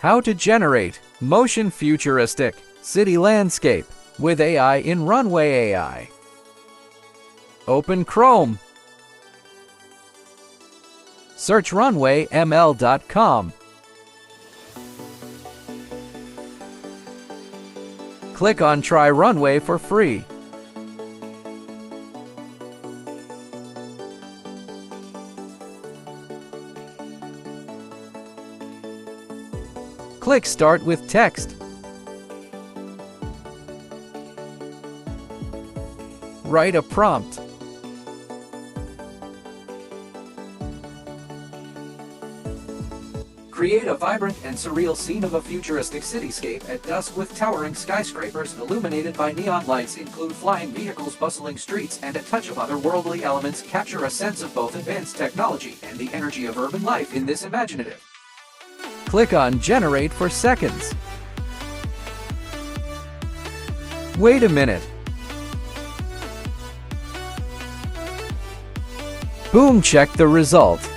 How to generate motion futuristic city landscape with AI in Runway AI. Open Chrome. Search runwayml.com. Click on Try Runway for free. Click Start with Text. Write a prompt. Create a vibrant and surreal scene of a futuristic cityscape at dusk with towering skyscrapers illuminated by neon lights, include flying vehicles, bustling streets, and a touch of otherworldly elements. Capture a sense of both advanced technology and the energy of urban life in this imaginative. Click on Generate for seconds. Wait a minute. Boom, check the result.